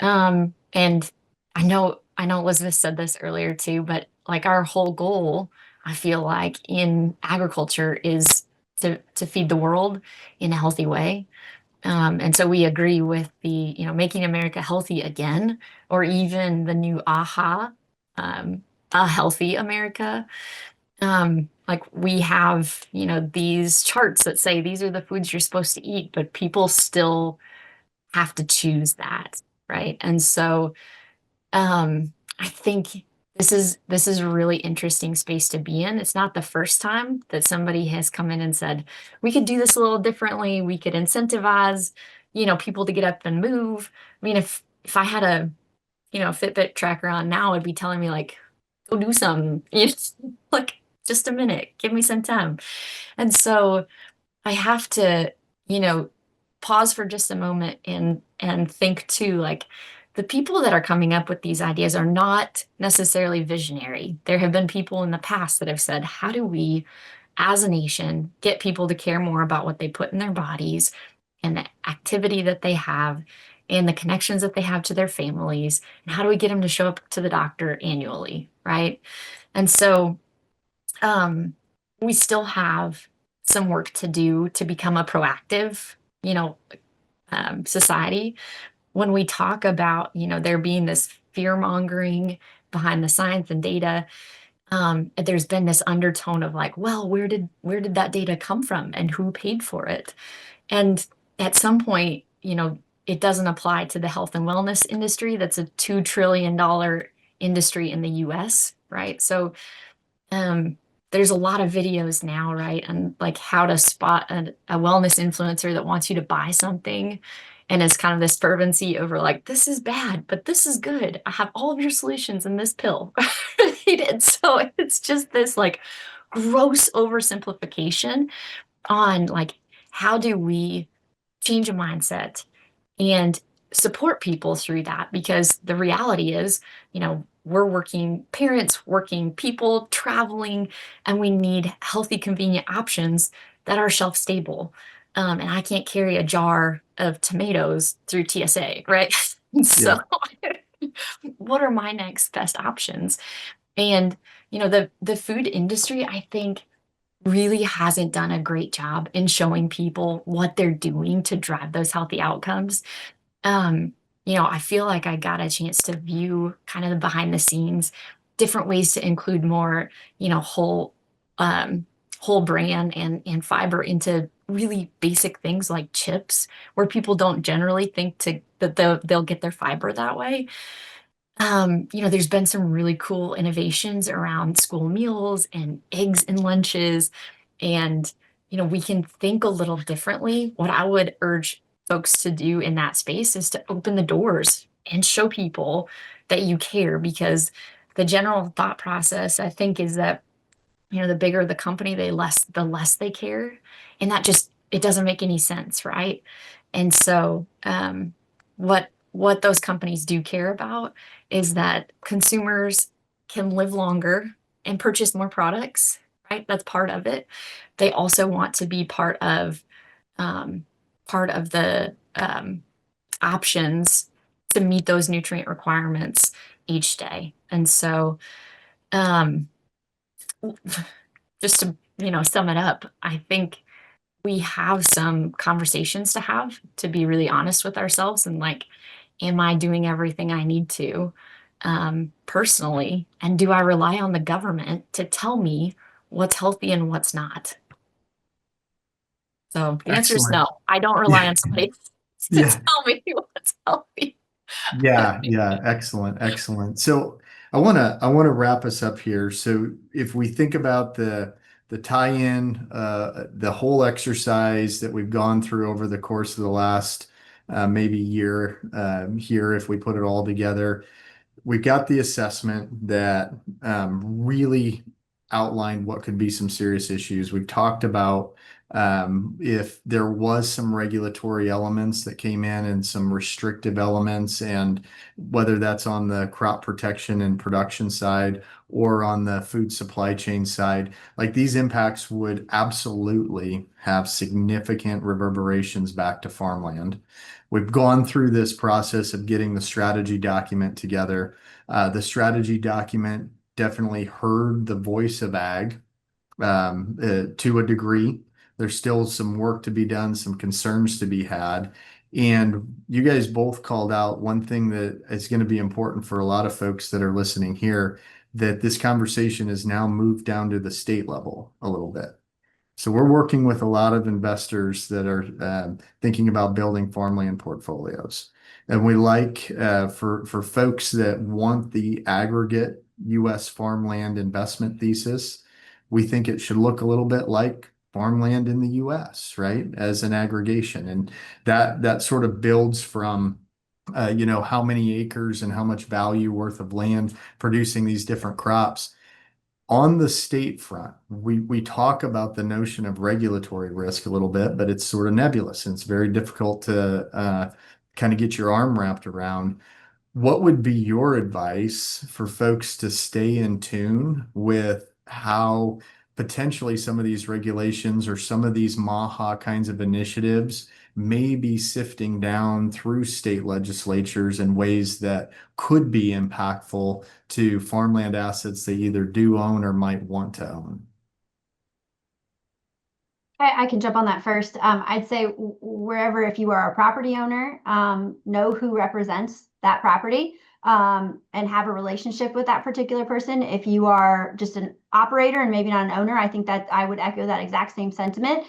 And I know Elizabeth said this earlier too, but like our whole goal, I feel like in agriculture is to feed the world in a healthy way. And so we agree with the, making America healthy again, or even the new AHA, a healthy America. Like we have, these charts that say these are the foods you're supposed to eat, but people still have to choose that, right? And so I think this is a really interesting space to be in. It's not the first time that somebody has come in and said, we could do this a little differently. We could incentivize, people to get up and move. I mean, if I had a, Fitbit tracker on now, it'd be telling me like, go do something. Like just a minute, give me some time. And so I have to, pause for just a moment and think too, like the people that are coming up with these ideas are not necessarily visionary. There have been people in the past that have said, how do we, as a nation, get people to care more about what they put in their bodies and the activity that they have and the connections that they have to their families? And how do we get them to show up to the doctor annually, right? And so we still have some work to do to become a proactive, society. When we talk about, there being this fear mongering behind the science and data, there's been this undertone of like, well, where did that data come from and who paid for it? And at some point, it doesn't apply to the health and wellness industry. That's a $2 trillion industry in the US, right? So um, there's a lot of videos now, right? And like how to spot a wellness influencer that wants you to buy something. And it's kind of this fervency over like, this is bad, but this is good. I have all of your solutions in this pill. Right? And so it's just this like gross oversimplification on like, how do we change a mindset and support people through that? Because the reality is, we're working parents, working people, traveling, and we need healthy, convenient options that are shelf stable. And I can't carry a jar of tomatoes through TSA, right? So, Yeah. what are my next best options? And the food industry, I think, really hasn't done a great job in showing people what they're doing to drive those healthy outcomes. um, I feel like I got a chance to view kind of the behind the scenes, different ways to include more, whole, um, whole bran and fiber into really basic things like chips, where people don't generally think that they'll get their fiber that way. There's been some really cool innovations around school meals and eggs in lunches. And, we can think a little differently. What I would urge folks to do in that space is to open the doors and show people that you care, because the general thought process, I think, is that, the bigger the company, the less they care. And that just, it doesn't make any sense, right? And so, what those companies do care about is that consumers can live longer and purchase more products, right? That's part of it. They also want to be um, part of the options to meet those nutrient requirements each day. And so, um, just to, sum it up, I think we have some conversations to have to be really honest with ourselves and like, am I doing everything I need to personally? And do I rely on the government to tell me what's healthy and what's not? So the answer is Excellent. no. I don't rely Yeah. on somebody to Yeah. tell me what's healthy. Yeah. Yeah. Excellent. Excellent. So I want to wrap us up here. So if we think about the tie-in, the whole exercise that we've gone through over the course of the last maybe year here, if we put it all together, we've got the assessment that really outlined what could be some serious issues. We've talked about if there was some regulatory elements that came in and some restrictive elements, and whether that's on the crop protection and production side or on the food supply chain side, like these impacts would absolutely have significant reverberations back to farmland. We've gone through this process of getting the strategy document together. The strategy document definitely heard the voice of ag to a degree. There's still some work to be done, some concerns to be had. And you guys both called out one thing that is going to be important for a lot of folks that are listening here, that this conversation has now moved down to the state level a little bit. So we're working with a lot of investors that are thinking about building farmland portfolios. And we like for folks that want the aggregate U.S. farmland investment thesis, we think it should look a little bit like farmland in the U.S., right? As an aggregation. And that sort of builds from how many acres and how much value worth of land producing these different crops. On the state front, we talk about the notion of regulatory risk a little bit, but it's sort of nebulous and it's very difficult to kind of get your arm wrapped around. What would be your advice for folks to stay in tune with how potentially some of these regulations or some of these MAHA kinds of initiatives may be sifting down through state legislatures in ways that could be impactful to farmland assets they either do own or might want to own? I can jump on that first. I'd say wherever, if you are a property owner, know who represents that property, and have a relationship with that particular person. If you are just an operator and maybe not an owner, I think that I would echo that exact same sentiment,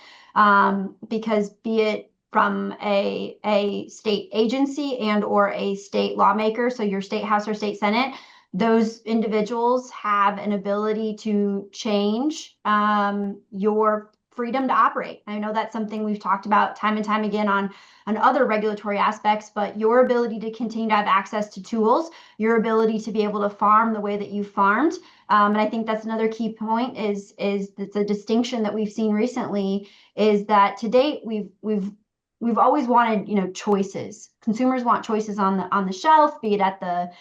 because be it from a state agency and or a state lawmaker, so your state house or state senate, those individuals have an ability to change your freedom to operate. I know that's something we've talked about time and time again on other regulatory aspects, but your ability to continue to have access to tools, your ability to be able to farm the way that you farmed. And I think that's another key point is the distinction that we've seen recently is that to date, we've always wanted, choices. Consumers want choices on the shelf, be it at the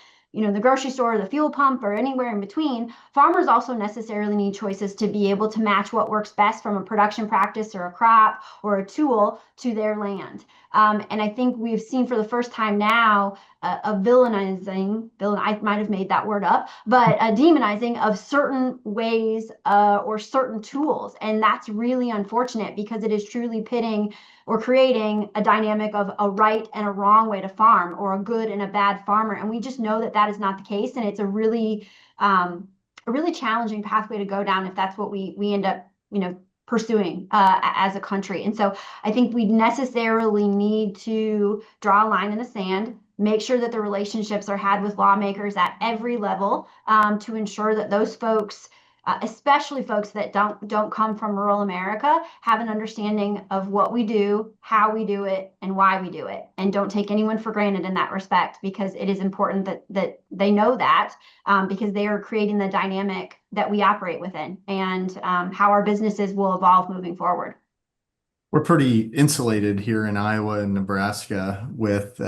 grocery store, the fuel pump, or anywhere in between. Farmers also necessarily need choices to be able to match what works best from a production practice or a crop or a tool to their land. And I think we've seen for the first time now a villainizing, I might have made that word up, but a demonizing of certain ways or certain tools. And that's really unfortunate because it is truly pitting or creating a dynamic of a right and a wrong way to farm, or a good and a bad farmer. And we just know that that is not the case. And it's a really challenging pathway to go down if that's what we end up, pursuing as a country. And so I think we necessarily need to draw a line in the sand, make sure that the relationships are had with lawmakers at every level, to ensure that those folks, especially folks that don't come from rural America, have an understanding of what we do, how we do it, and why we do it, and don't take anyone for granted in that respect, because it is important that they know that, because they are creating the dynamic that we operate within, and how our businesses will evolve moving forward. We're pretty insulated here in Iowa and Nebraska with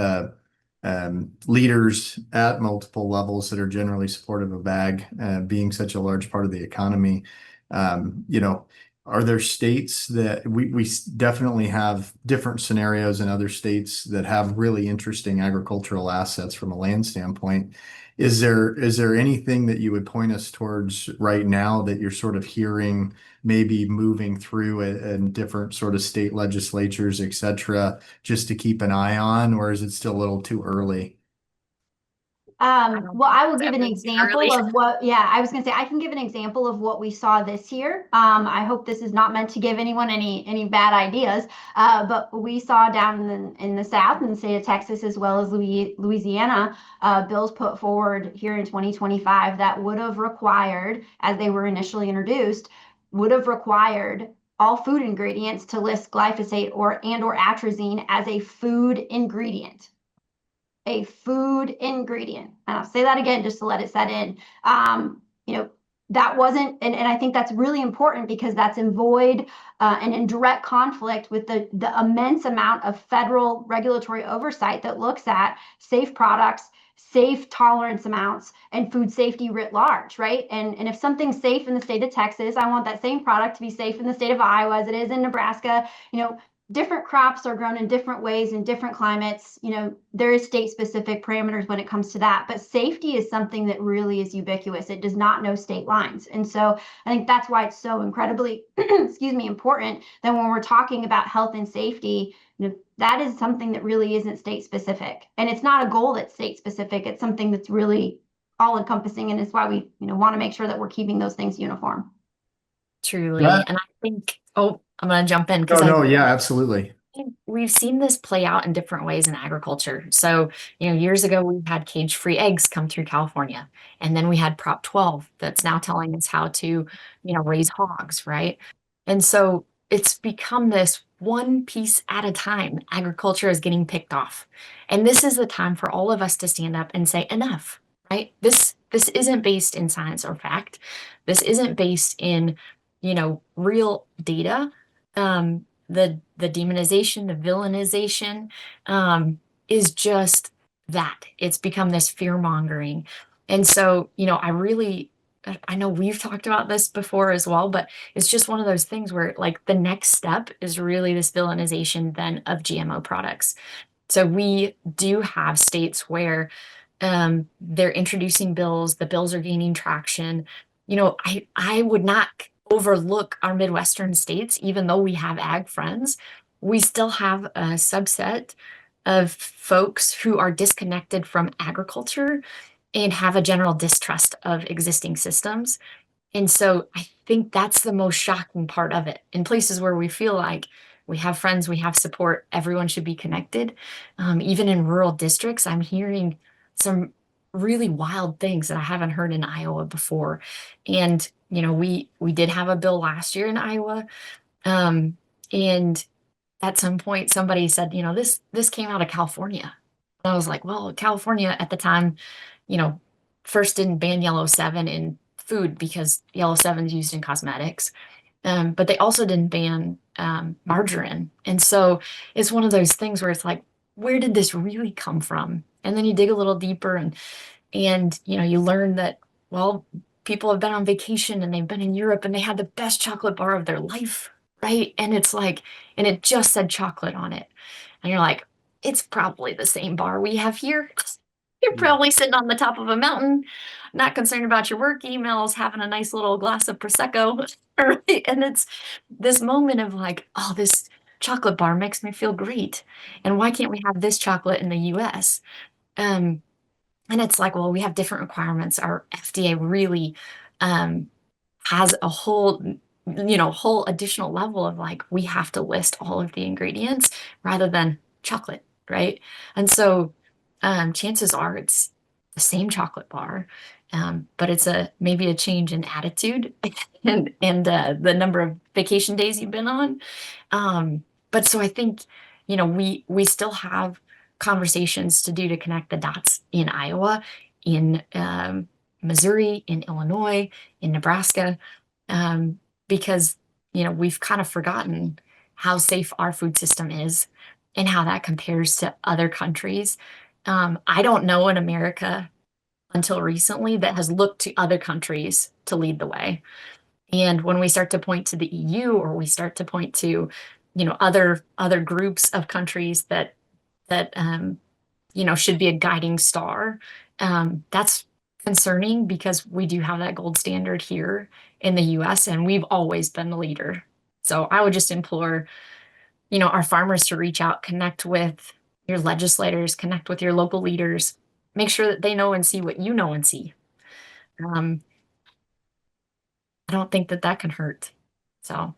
leaders at multiple levels that are generally supportive of ag being such a large part of the economy. Are there states that we definitely have different scenarios in other states that have really interesting agricultural assets from a land standpoint? Is there anything that you would point us towards right now that you're sort of hearing maybe moving through in different sort of state legislatures, et cetera, just to keep an eye on, or is it still a little too early? I don't Well, think I will it's give an ever too early. example of what, yeah, I was gonna say, I can give an example of what we saw this year. I hope this is not meant to give anyone any bad ideas. But we saw down in the South, in the state of Texas, as well as Louisiana, bills put forward here in 2025 that would have required, as they were initially introduced, would have required all food ingredients to list glyphosate or atrazine as a food ingredient. A food ingredient. And I'll say that again just to let it set in. You know, that wasn't, and I think that's really important because that's in void and in direct conflict with the immense amount of federal regulatory oversight that looks at safe products, safe tolerance amounts, and food safety writ large, right? And if something's safe in the state of Texas, I want that same product to be safe in the state of Iowa as it is in Nebraska. Different crops are grown in different ways in different climates. There is state specific parameters when it comes to that, but safety is something that really is ubiquitous. It does not know state lines. And so I think that's why it's so incredibly, excuse me, important that when we're talking about health and safety, that is something that really isn't state specific. And it's not a goal that's state specific. It's something that's really all encompassing. And it's why we, want to make sure that we're keeping those things uniform. Truly. Yeah. And I think, oh, I'm going to jump in No, because no, yeah, absolutely. we've seen this play out in different ways in agriculture. So, years ago, we had cage-free eggs come through California. And then we had Prop 12 that's now telling us how to, raise hogs, right? And so it's become this one piece at a time. Agriculture is getting picked off. And this is the time for all of us to stand up and say, enough, right? This isn't based in science or fact. This isn't based in, real data. The demonization, the villainization, is just that. It's become this fear mongering. And so, I know we've talked about this before as well, but it's just one of those things where like the next step is really this villainization then of GMO products. So we do have states where they're introducing bills, the bills are gaining traction. I would not overlook our Midwestern states, even though we have ag friends. We still have a subset of folks who are disconnected from agriculture and have a general distrust of existing systems. And so I think that's the most shocking part of it. In places where we feel like we have friends, we have support, everyone should be connected. Even in rural districts, I'm hearing some really wild things that I haven't heard in Iowa before. And, we did have a bill last year in Iowa. And at some point somebody said, this came out of California. And I was like, well, California at the time, you know, first didn't ban yellow 7 in food because yellow 7 is used in cosmetics. But they also didn't ban margarine. And so it's one of those things where it's like, where did this really come from? And then you dig a little deeper and you learn that, well, people have been on vacation and they've been in Europe and they had the best chocolate bar of their life, right? And it's like, and it just said chocolate on it. And you're like, it's probably the same bar we have here. You're probably sitting on the top of a mountain, not concerned about your work emails, having a nice little glass of Prosecco. Right? And it's this moment of like, oh, this chocolate bar makes me feel great. And why can't we have this chocolate in the US? Um, and it's like, well, we have different requirements. Our FDA really has a whole additional level of like, we have to list all of the ingredients rather than chocolate, right? And so chances are it's the same chocolate bar, but it's maybe a change in attitude and the number of vacation days you've been on. But so I think, we still have conversations to do to connect the dots in Iowa, in Missouri, in Illinois, in Nebraska, because, we've kind of forgotten how safe our food system is and how that compares to other countries. I don't know in America until recently that has looked to other countries to lead the way. And when we start to point to the EU or we start to point to, other groups of countries that should be a guiding star, that's concerning because we do have that gold standard here in the US and we've always been the leader. So I would just implore, our farmers to reach out, connect with your legislators, connect with your local leaders, make sure that they know and see what you know and see. I don't think that can hurt. So,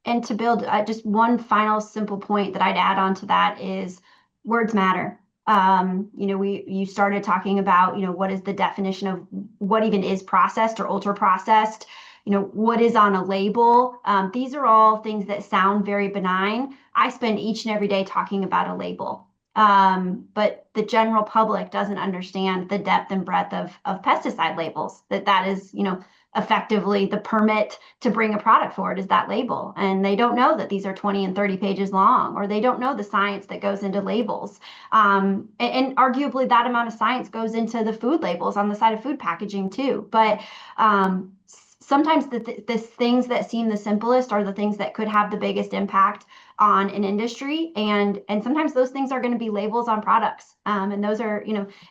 And to build just one final simple point that I'd add on to that is words matter. You started talking about, what is the definition of what even is processed or ultra processed? What is on a label? These are all things that sound very benign. I spend each and every day talking about a label. But the general public doesn't understand the depth and breadth of pesticide labels, that is, effectively the permit to bring a product forward is that label. And they don't know that these are 20 and 30 pages long, or they don't know the science that goes into labels. And arguably that amount of science goes into the food labels on the side of food packaging too. But sometimes the things that seem the simplest are the things that could have the biggest impact on an industry. And sometimes those things are going to be labels on products. And those are,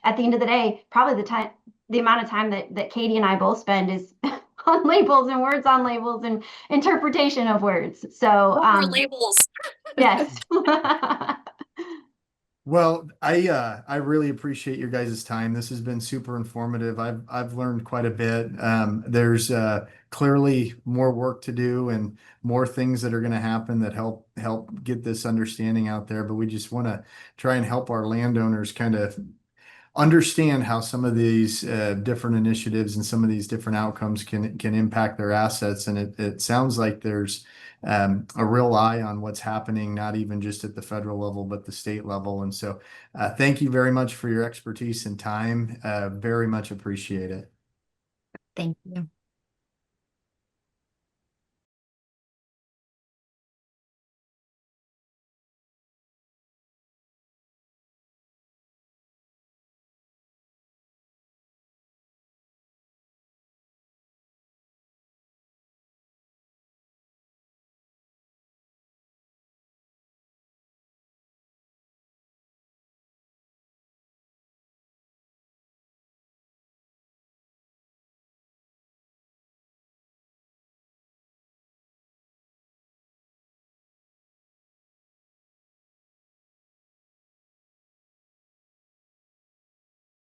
at the end of the day, probably the amount of time that Katie and I both spend is on labels and words on labels and interpretation of words. So more labels. Yes. Well, I really appreciate your guys' time. This has been super informative. I've learned quite a bit. There's clearly more work to do and more things that are going to happen that help get this understanding out there. But we just want to try and help our landowners kind of understand how some of these different initiatives and some of these different outcomes can impact their assets. And it sounds like there's a real eye on what's happening, not even just at the federal level, but the state level. And so thank you very much for your expertise and time. Very much appreciate it. Thank you.